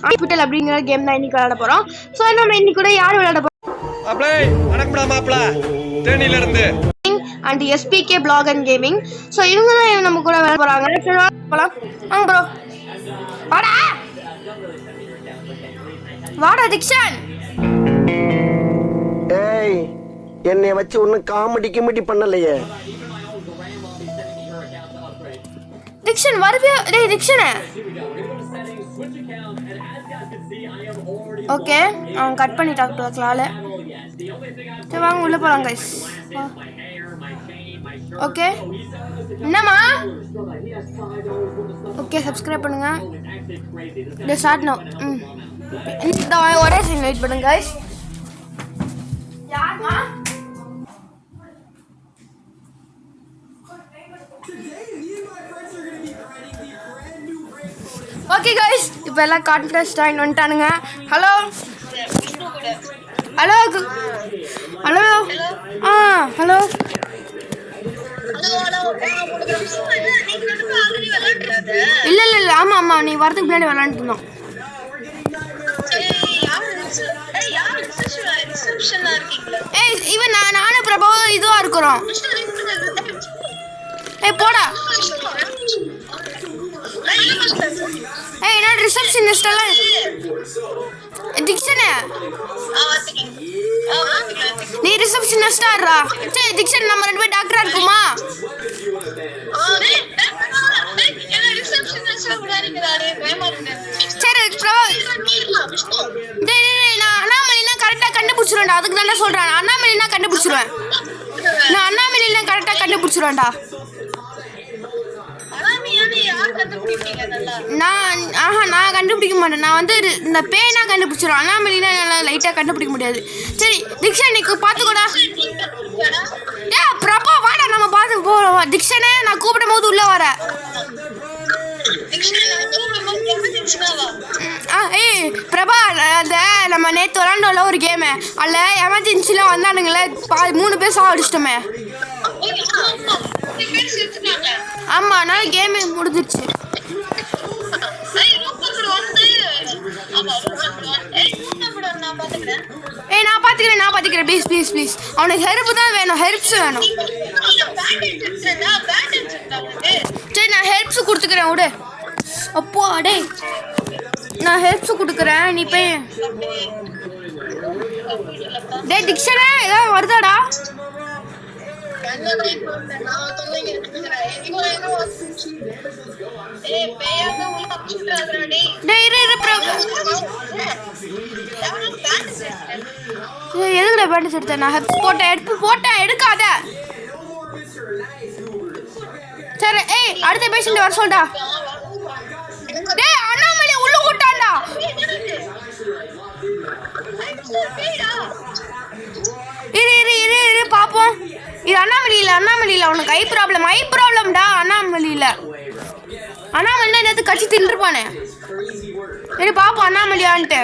Hospital அப்படிங்கிற game தான் இன்னைக்கு விளையாட போறோம். ஸோ நம்ம இன்னைக்கு கூட யார் விளையாட போறோம்? And SPK Blog and Gaming. So இவங்க தான் நம்ம கூட விளையாட போறாங்க. போலாம் வாங்க ப்ரோ. வாடா வாடா திக்ஷன். ஏய் என்னை வச்சு ஒன்னும் காமெடி பண்ணலையே. திக்ஷன் வருவியா? டேய் திக்ஷனே. ஓகே அவன் கட் பண்ணிட்டான் கிளால. சரி வாங்க உள்ள போலாம் கைஸ். ஓகே என்னம்மா? ஓகே சப்ஸ்கிரைப் பண்ணுங்க. டே ஸ்டார்ட் நவ. இந்த ஒரே செகண்ட் வெயிட் பண்ணுங்க கைஸ். யாருமா? ஓகே கைஸ் இப்போ எல்லாம் கான்ஃபரன்ஸ் ஜாயின் வந்துட்டானுங்க. ஹலோ ஹலோ ஹலோ ஹலோ இல்ல ஆமா நீ வரதுக்கு முன்னாடி விளையாண்டுட்டு இருந்தோம். ஏய் இவன் நானும் பிரபாவும் இதுவா இருக்கிறோம். ஏய் போடா. ஏய் நான் ரிசப்ஷனிஸ்ட் எல்லாம் திக்ஷனே. நீ ரிசப்ஷனிஸ்டா இருடா. சரி திக்ஷன் நம்ம ரெண்டு பேரும் டாக்டரா இருக்குமா? சரி பிரபா. டேய் நான் அண்ணாமலைனா கரெக்டா கண்டுபிடிச்சிருவேன்டா. அதுக்கு தானே சொல்றேன். அண்ணாமலைனா கண்டுபிடிச்சிருவேன். நான் அண்ணாமலைனா கரெக்டா கண்டுபிடிச்சிருவேன்டா. நான் கண்டுபிடிக்க மாட்டேன். நான் வந்து இந்த பேனா கண்டுபிடிச்சிடும். அண்ணாமலைனா என்னால் லைட்டாக கண்டுபிடிக்க முடியாது. சரி திக்ஷன் நீக்கு பார்த்துக்கூடா. ஏ பிரபா வாடா நம்ம பார்த்து போகிறோம். திக்ஷனே நான் கூப்பிடும் போது உள்ளே வர. ஏய் பிரபா அந்த நம்ம நேற்று விளாண்டோம்ல ஒரு கேமு, அதில் எமர்ஜென்சிலாம் வந்தானுங்களே 3 பேர் சாவடிச்சிட்டோமே. ஆமா நான் கேமே முடிஞ்சிருச்சு. ஏய் நான் பாத்துக்கிறேன் ப்ளீஸ். அவனுக்கு ஹெல்ப் தான் வேணும். ஹெல்ப்ஸ் வேணும். சரி நான் ஹெல்ப்ஸ் கொடுத்துக்கிறேன் விடு. அப்போ டேய் நான் ஹெல்ப்ஸ் கொடுக்குறேன் நீ போய். டேய் திக்ஷனே ஏதாவது வருதாடா? எதுக்குடா பேண்டேஜ் எடுத்த? நான் ஹெல்ப் போட்டேன் எடுக்காத. சரி ஏய் அடுத்த பேஷண்ட் வர சொல்டா. டேய் அண்ணாமலை உள்ள கூட்டான்டா. இரு பாப்போம். இது அண்ணாமலையில் உனக்கு ஐ ப்ராப்ளம்டா. அண்ணாமலைனா நேற்று கட்சி தின்றுப்பானே. சரி பாப்போம் அண்ணாமலையான்ட்டு.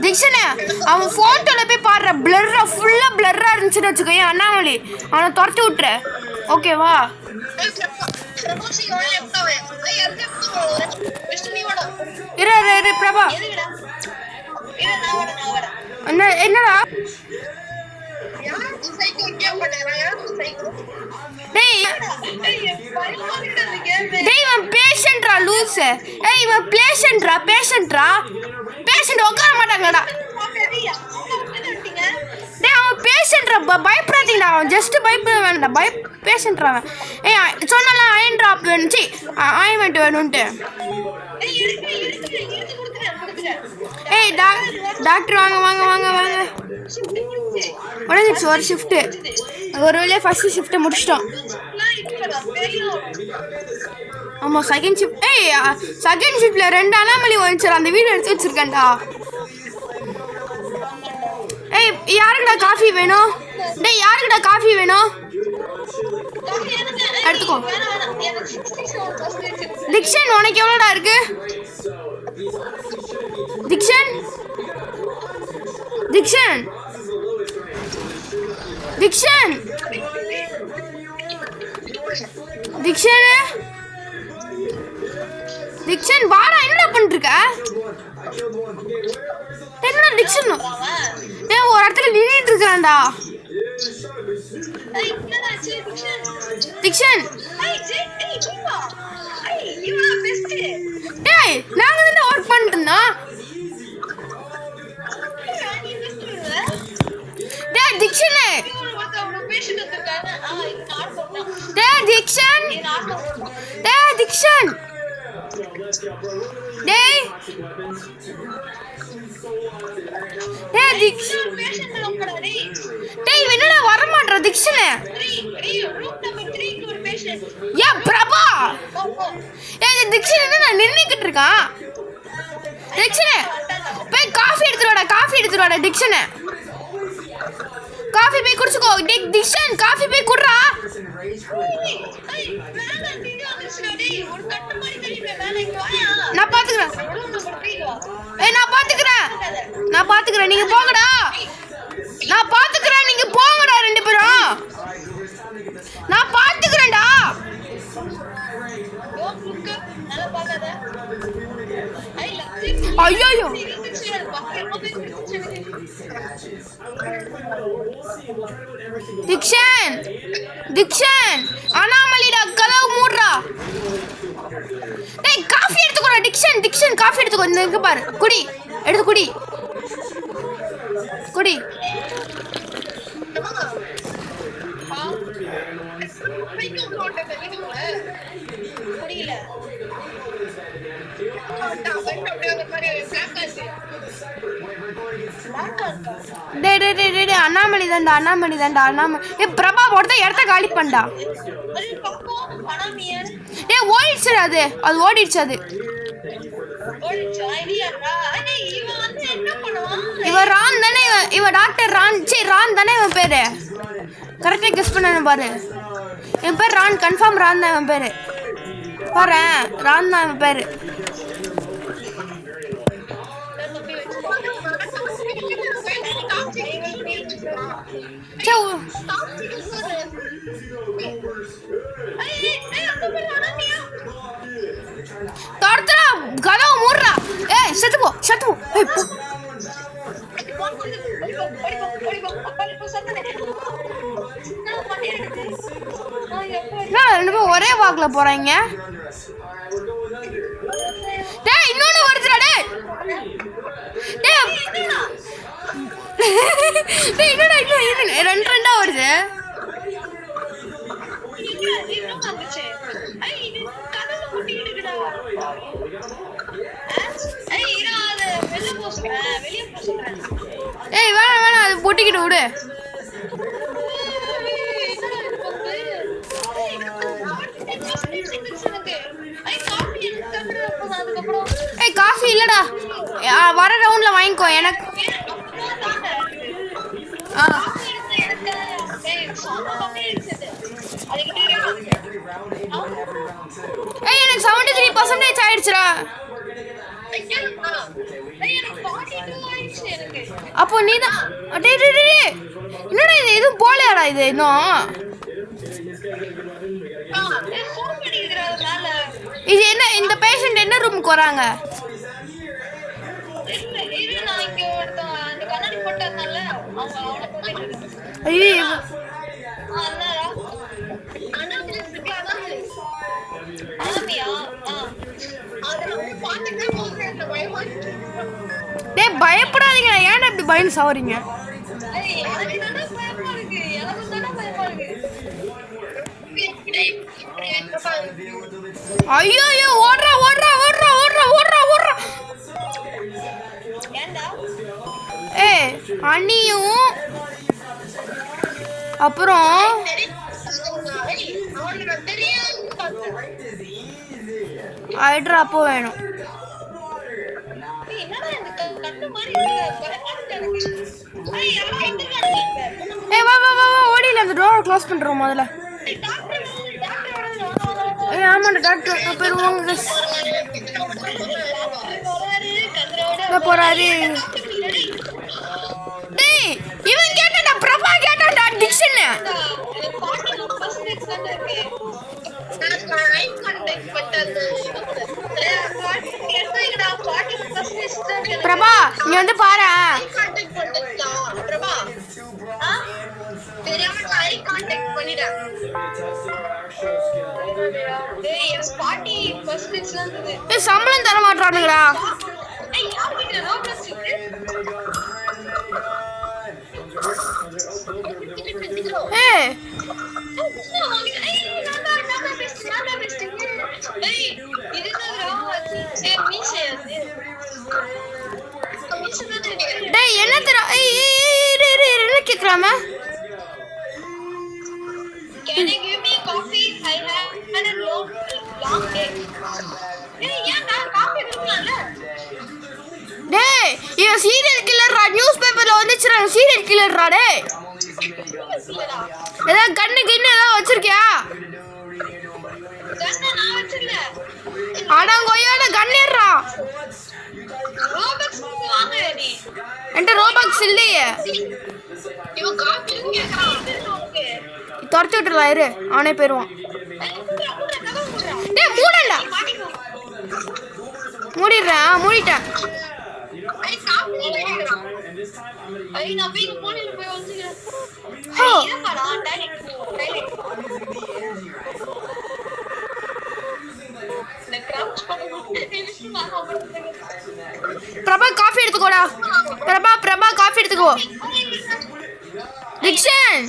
திக்ஷனே அவன் போட்டோல போய் பாடுற ஃபுல்லா பிளர்ரா இருந்துச்சுன்னு வச்சுக்கோ. அண்ணாமலை அவனை துரத்தி விட்டுற. ஓகேவா? இரு பிரபா. என்னடா டேய் இவன் பேஷண்ட்ரா லூஸ். ஏய் இவன் பேஷண்ட்ரா பேஷண்ட் உட்கார மாட்டாங்கடா. டேய் அவன் பேஷண்ட்ரா பயப்படாதீங்கடா. அவன் ஜஸ்ட் பயப்பட வேண்டாம். பேஷண்ட்ரா அவன். ஏய் சொன்னால அயன் ட்ராப் வேணுச்சு ஆயின்மெண்ட் வேணும்ட்டு. ஏய் டாக்டர் வாங்க உடஞ்சிச்சு ஒரு ஷிஃப்ட்டு. ஒரு வேளையே ஃபர்ஸ்ட் ஷிஃப்ட்டை முடிச்சிட்டோம். ஆமாம் செகண்ட் ஷிஃப்ட். செகண்ட் ஷிஃப்ட்டில் 2 அண்ணாமலை வந்துச்சு. அந்த வீடு எடுத்து வச்சிருக்கேன்டா. ஏய் யாருக்குடா காஃபி வேணும்? டேய் யாருக்குடா காஃபி வேணும்? எடுத்துக்கோ. திக்ஷன் உனக்கு எவ்வளோடா இருக்கு? திக்ஷன் திக்ஷன் திக்ஷன் திக்ஷன் திக்ஷன் வாடா, என்னடா பண்ணிட்டு இருக்க? என்னடா திக்ஷன் டேய் ஒரு இடத்துல நின்னுட்டு இருக்கான்டா. திக்ஷன் டேய் நாங்க தான வர்க் பண்ணிட்டு இருந்தோம். டேய் திக்ஷன் டேய் திக்ஷன் டேய் திக்ஷன் டேய் டேய் திக்ஷன் டேய் என்னடா வர மாட்டற திக்ஷன்? யா பிரபா ஏய் திக்ஷன் என்ன நின்னுக்கிட்டு இருக்கான்? திக்ஷன் போய் காஃபி எடுத்துட்டு வாடா திக்ஷன். காஃபி போய் குடிச்சுக்கோ. திக்ஷன் காஃபி போய் குடுறா. நான் பாத்துக்கிறேன். ஏய் நான் பாத்துக்கிறேன் நீங்க போங்கடா. நான் பாத்துக்கிறேன் நீங்க போங்கடா ரெண்டு பேரும். நான் பாத்துக்கிறேன்டா. ஐயோ திக்ஷன் அனாமலிடா கதவு மூடுறா. டேய் காஃபி எடுத்துக்கோடா திக்ஷன் காஃபி எடுத்துக்கோ. இங்க பாரு குடி எடுத்து குடி. அண்ணாமலை தான்டா. ஏ பிரபா ஒருத்த இடத்த காலி பண்ணா. ஏ ஓடிடுச்சு அது ஓடிடுச்சு அது. இவன் ரான் தானே, இவன் டாக்டர் ரான். சரி ரான் தானே இவன் பேரு. கரெக்டா கெஸ் பண்ண பாரு. என் பேர் ரான், கன்ஃபார்ம் ரான் தான் இவன் பேரு. பாரு ரான் தான் இவன் பேரு. தடுத்துடா கதவு மூடுறா. ஏய் செத்து போ. ஏய் போ. ரெண்டு பேரும் ஒரே வாக்குல போறாங்க. டேய் இன்னொன்னு வருதுடா. டேய் என்னடா இன்னும் ரெண்டா வருது. ஏய் வேணாம் அது பொட்டிக்கிட்டு விடு. ஏய் காஃபி இல்லடா, வர ரவுண்ட்ல வாங்கிக்கோ. எனக்கு ஏய் எனக்கு 73% ஆயிடுச்சுடா. அப்போ நீதான் என்னடா இது எதுவும் போலையாடா இது இன்னும்? இது என்ன இந்த பேஷண்ட் என்ன ரூமுக்கு வராங்க? ஐயோ டேய் பயப்படாதீங்க. ஏன்டா இப்படி பயந்து சாவறீங்க? ஐயோ ஓடுறா. ஏய் அண்ணியும் அப்புறம் ஹைட்ராப்போ வேணும். ஏய் வா ஓடில அந்த டோரை க்ளோஸ் பண்றோம் முதல்ல. ஏய் ஆமாடா டாக்டர் பேர் வாங்க போறாரு. டேய் இவன் கேட்டடா பிரபா கேட்டடா டிக்ஷன். பிரபா நீ வந்து பாரு. சம்பளம் தர மாட்டானுங்கடா. டேய் என்ன தர என்ன கேக்குறாம? Can you give me coffee? I have had a long day. Hey, ஏன் நான் காபி குடிக்கலாம்ல? டேய் இது சீரியல் கில்லர்ரா. நியூஸ் பேப்பர்ல வந்துச்சுடா சீரியல் கில்லர்ரா. டேய் ஏதா கண்ணு கிண்ணு ஏதா வச்சிருக்கியா? கண்ணை நான் வச்சிரல. அடங்கோயாட கண்ணேறா. ரோபக்ஸ் வாங்க நீ. என்கிட்ட ரோபக்ஸ் இல்லையே. இவன் காபி கேக்குறான். துரத்தி விட்டுறலாம் இரு. அவனே போயிடுவான். டேய் மூடண்டா. மூடிடுறேன். மூடிட்டேன். பிரபா காஃபி எடுத்துக்கோடா. பிரபா காஃபி எடுத்துக்கோ. டிக்ஷன்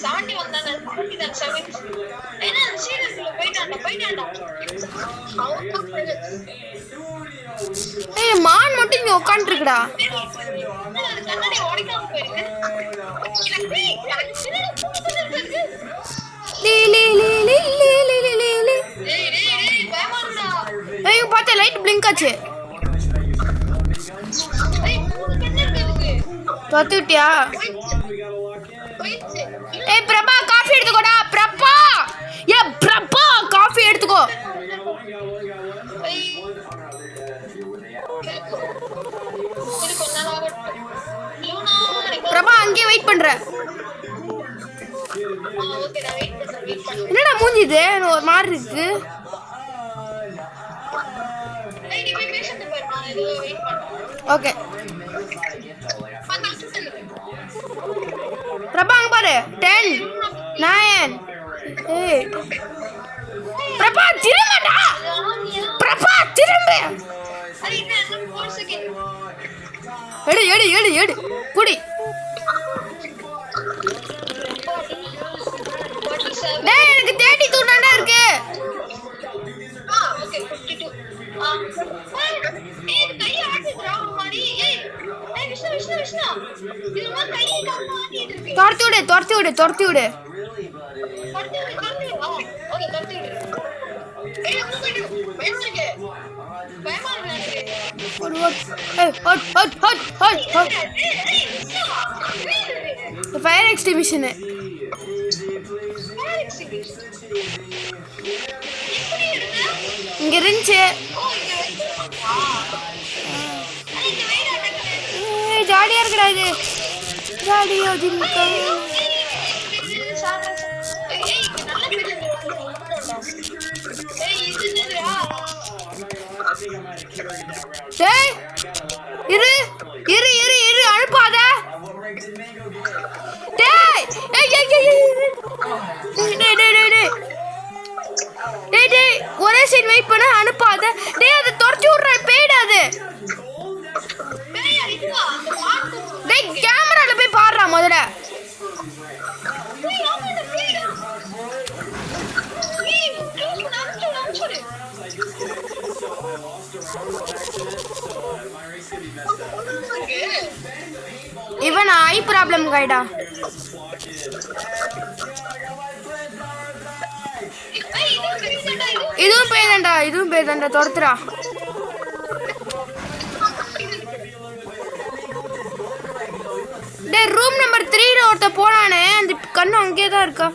ஏய் மான் மட்டும் இங்க உட்கார்ந்து இருக்குடா. ஏய் பாத்தே லைட் பிளிங்க் ஆச்சு. தொத்து விட்டியா? ஏய் பிரபா காஃபி எடுத்துக்கோடா. பிரபா காஃபி எடுத்துக்கோ. பிரபா அங்கேயே வெயிட் பண்ற. என்னடா மூஞ்சி இது ஒரு மாதிரி இருக்கு. ஓகே பிரபா அங்க பாரு. 10 9 8 பிரபா திரும்படா. பிரபா திரும்ப. எடு குடி. டேய் எனக்கு 32 தான்டா இருக்கு. துரத்தி விடு. ஃபயர் எக்ஸ்டிங்விஷன் இங்க இருந்துச்சு. ஜாலியா இருக்குடா இது. ஜாலியா ஜிம்கா. டேய் இரு அனுப்பாத. டேய் ஒரே சீன் வெயிட் பண்ண அனுப்பாத. டேய் அதை துரத்தி விடுற பேடாது. டேய் கேமரால போய் பாடுறா முதல்ல. இவன் ஐ ப்ராப்ளம் கைடா. இதுவும் பேதாண்டா துரத்துறா. டேய் ரூம் நம்பர் 3ல ஒருத்த போனானே அந்த கண்ணு அங்கேயே தான் இருக்கா.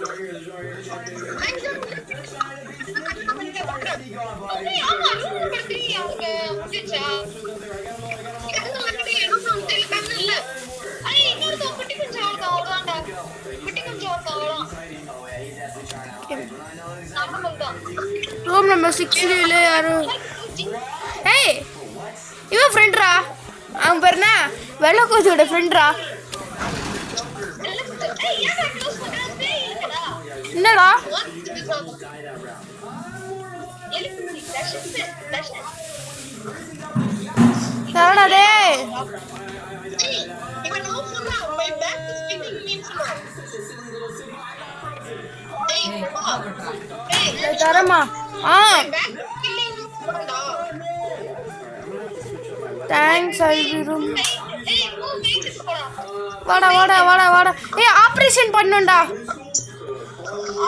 நார்மல் தான். ரூம் நம்பர் 6 யாரும் ஏய் இவன் ஃப்ரெண்ட்ரா அவன் பேர் என்ன வெள்ளக்கோச்சியோட ஃப்ரெண்ட்ரா ஏய் ஏன்டா க்ளோஸ் பண்ற? பேய் இருக்குடா. என்னடா எலிஃபென்ட் டேஷ். யாரடா டேய் ஏய் இவன் நோ சொன்னா my back is kicking me சொன்னா. ஏய் பா. ஏய் தரமா back killing சொன்னா. தேங்க்ஸ் ஐ ரூம் ஏய் போ வெயிட் போடா. வாடா ஏய் ஆபரேஷன் பண்ணனும்டா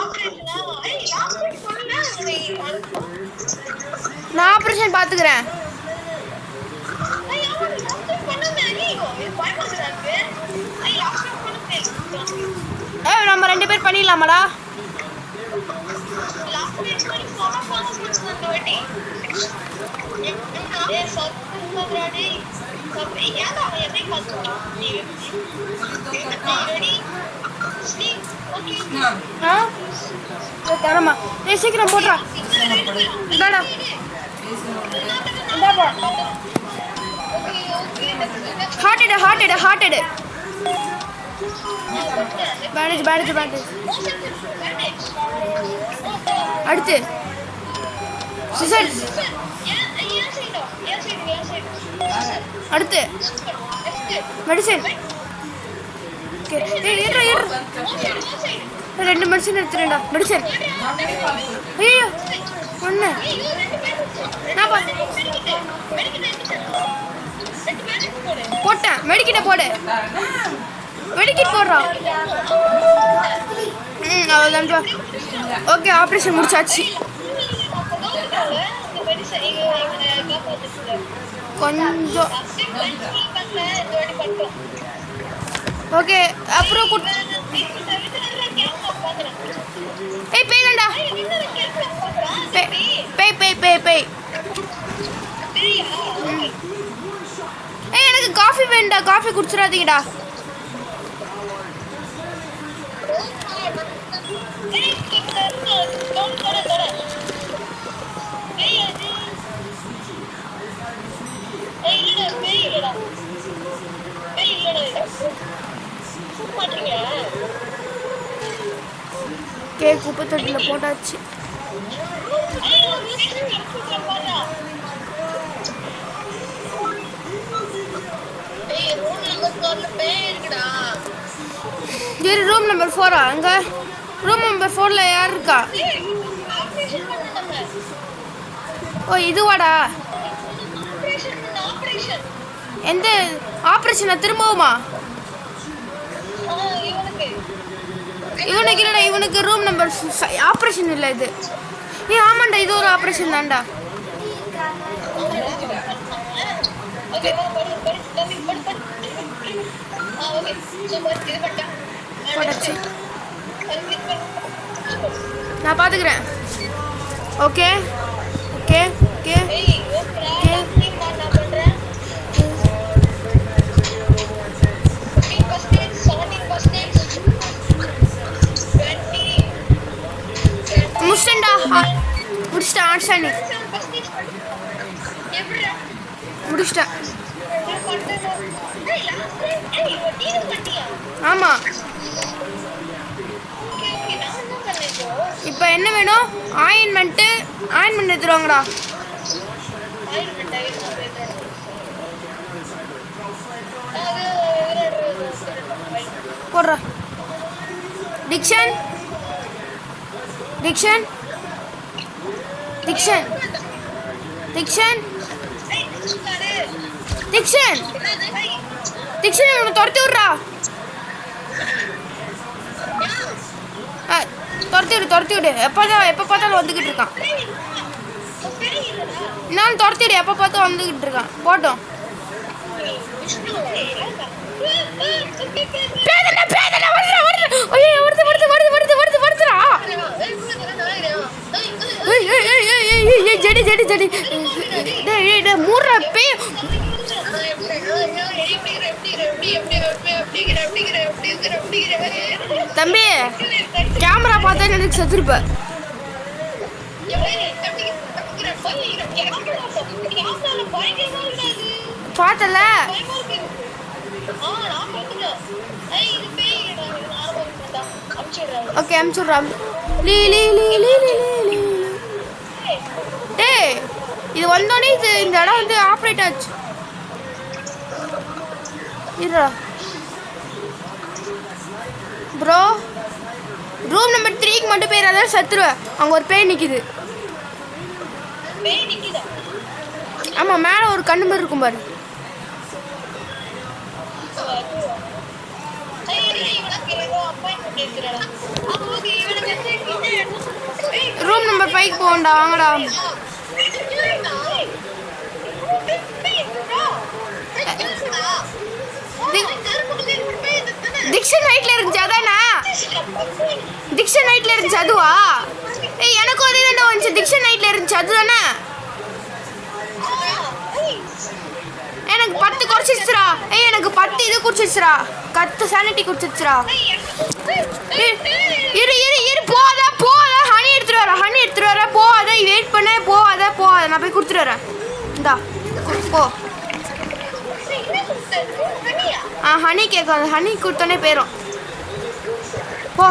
ஆபரேஷனா? ஏய் ஆபரேஷன் பண்ணுடா. நான் ஆபரேஷன் பாத்துக்கறேன் ஏய் ஆபரேஷன் பண்ணுங்க நீங்க. இது பயமாடா இருக்கு. ஏய் ஆபரேஷன் பண்ணுங்க. ஏய் நம்ம ரெண்டு பேர் பண்ணிடலாமாடா ஆபரேஷன் பண்ணி போறா போறா வெட்டி. ஏய் சத்துறாடி. சப்பி யாரா என்னை பாத்துடா. நீ ரெடி? ஸ்லீப். ஓகே. தரமா ஏய் சீக்கிரம் போடுறா இந்தாடா இந்தாப்பா ஹார்ட் எடு பேண்டேஜ் அடுத்து சிசர் அடுத்து மெடிசன் ஓகே ஏய் ஏறா ரெண்டு மெடிசன் எடுத்துறேன்டா மெடிசன் ஐயோ ஒண்ணு போட்டேன் மெடிக்கிட்ட போடு மெடிக்கிட் போடுறா அவ்வளோதான்ப்பா ஓகே ஆப்ரேஷன் முடிச்சாச்சு கொஞ்சம் ஓகே அப்புறம் ஏய் பேய்டா பேய் ஏய் எனக்கு காஃபி வேண்டா காஃபி குடிச்சிடாதீங்கடா குப்பை தொட்டியில் போட்டாச்சு ரூம் நம்பர் 4 அங்க ரூம் நம்பர் 4ல யார் இருக்கா ஓ இதுவாடா எந்த ஆபரேஷனை திரும்பவுமா இவனுக்கு இல்லடா இவனுக்கு ரூம் நம்பர் ஆபரேஷன் இல்லை இது ஏ ஆமாண்டா இது ஒரு ஆபரேஷன் தான்டா நான் பாத்துக்கிறேன் ஓகே ஓகே ஓகே ஓகே முடிச்சிட்டேன் ஆன்சர் முடிச்சிட்டேன் ஆமாம் இப்போ என்ன வேணும் ஆயின்மெண்ட் எடுத்துருவாங்கடா போடுறா diction diction diction diction diction diction இவனை துரத்தி விட்றா துரத்தி விடு எப்போ பார்த்தாலும் வந்துக்கிட்டு இருக்கான் நான் துரத்தி விடு எப்போ பார்த்து வந்துக்கிட்டு இருக்கான் போட்டோம் ஜடி ஜடி ஜடி மூடுற பே தம்பி கேமரா பார்த்தா எனக்கு செத்துருப்ப கேமரால பயங்கரமா இருக்காது. பார்த்தல பயமா இருக்கு. நான் பார்த்துட்டேன். இது பேய் இல்லடா. இது நார்மல் பண்ணா. அம்ச்சிடுறேன். ஓகே அனுப்பிச்சுட்றான். லீ லீ லீ லீ லீ லீ லீ. டேய் இது வந்தோடனே இந்த இடம் வந்து ஆப்ரேட் ஆச்சு. இருடா ப்ரோ, ரூம் நம்பர் 3க்கு மட்டும் போயிடாத, சத்துருவேன். அங்கே ஒரு பேய் நிற்கிது. பேய் நிக்குதா? ஆமாம், மேலே ஒரு கண்ணு மாதிரி இருக்கும் பாரு. ரூம் நம்பர் 5க்கு போகண்டா, வாங்கடா. டிக்ஷன் நைட்ல இருந்துச்சு அதானா? டிக்ஷன் நைட்ல இருந்துச்சு அதுவா? ஏய் எனக்கும் அதே தான் வந்துச்சு. டிக்ஷன் நைட்ல இருந்துச்சு அதுதானே? எனக்கு 10 குறைச்சிச்சுரா. ஏய் எனக்கு 10 இது குறைச்சிச்சுரா. 10 சானிட்டி குறைச்சிச்சுரா. இரு இரு இரு போகாத போகாத. ஹனி எடுத்துட்டு வர போகாத. வெயிட் பண்ண போகாத. நான் போய் கொடுத்துட்டு வரேன். இந்தா போ. ஹனி கேட்காது. ஹனி கொடுத்தோன்னே போயிடும். போ.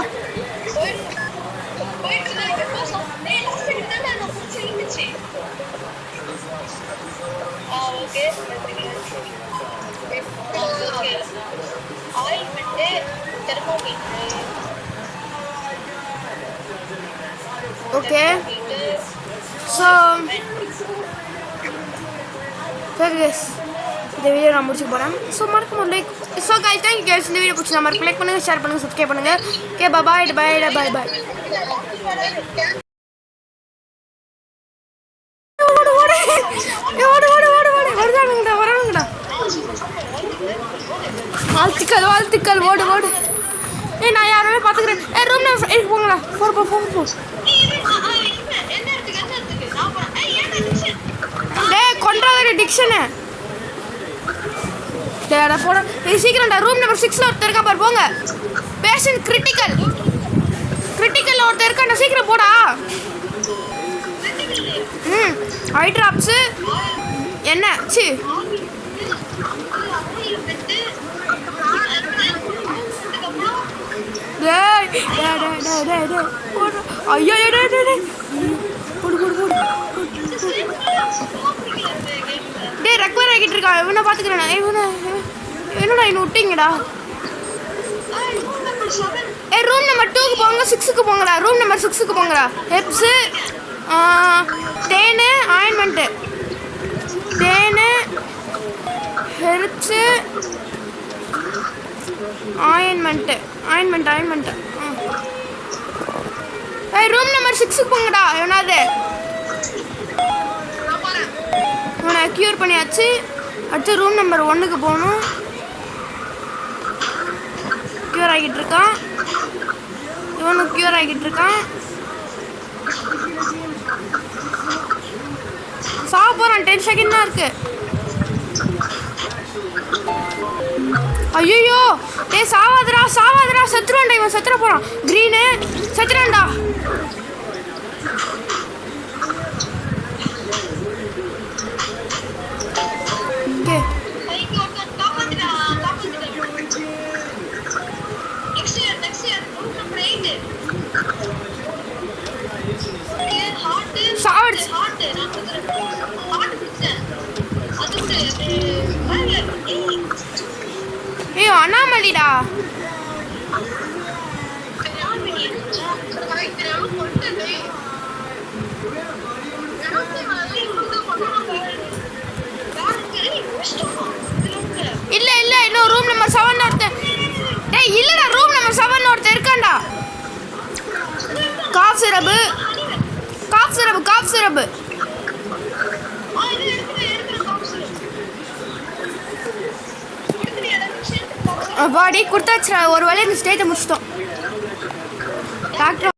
ஓகே ஸோ சரி கைஸ், இந்த வீடியோ நான் முடிச்சு போகிறேன். ஸோ மறக்காம like. So guys thank you guys. இந்த வீடியோ பிடிச்சி மறக்க லைக் பண்ணுங்கள், ஷேர் பண்ணுங்கள், சப்ஸ்கிரைப் பண்ணுங்கள். Okay bye bye bye bye. வரானுங்கடா. வாழ்த்துக்கள் ஓடு. ஏய் நான் யாருமே பார்த்துக்கிறேன். ரூம் நம்பர் போங்களா. போ. டேய் கொன்றாத டிக்ஷனு. டேடா போடா. ஏய் சீக்கிரம்டா. ரூம் நம்பர் 6ல ஒருத்தர் இருக்கா பாரு, போங்க. பேஷண்ட் கிரிட்டிக்கல் ஒருத்தர் இருக்கா, சீக்கிரம் போடா. ஐ டிராப்ஸ் என்ன சி ஐயோ போடு. டேய் ரெக்வயர் ஆகிட்டு இருக்கா. இவனை பார்த்துக்கிறேன். என்னடா இன்னும் விட்டீங்கடா. ரூம் நம்பர் 2க்கு போங்க. 6க்கு போங்கடா. ரூம் நம்பர் 6க்கு போங்கடா. ஹெப்ஸு தேனு ointment. Herbs ointment. Room number 6க்கு போங்கடா. எவனாவது இவனை க்யூர் பண்ணியாச்சு. அடுத்து ரூம் நம்பர் 1க்கு போகணும். க்யூர் ஆகிட்டு இருக்கான். இவனும் க்யூர் ஆகிட்டு இருக்கான். சாக போகிறான். 10 செகண்ட் தான் இருக்கு. ஐயோ டேய் சாவாதரா. செத்துருவான்டா. இவன் செத்துற போகிறான். க்ரீனு செத்துறான்டா. ஓகே சாவடிச்சு. ஏய் அண்ணாமலிடா. இல்ல இன்னும் ரூம் நம்பர் 7 ஒருத்தன். டேய் இல்லடா, ரூம் நம்பர் 7 ஒருத்தன் இருக்கான்டா. Cough syrup. பாடி கொடுத்தாச்சுடா. ஒரு வேளை இந்த ஸ்டேஜை முடிச்சிட்டோம். டாக்டர்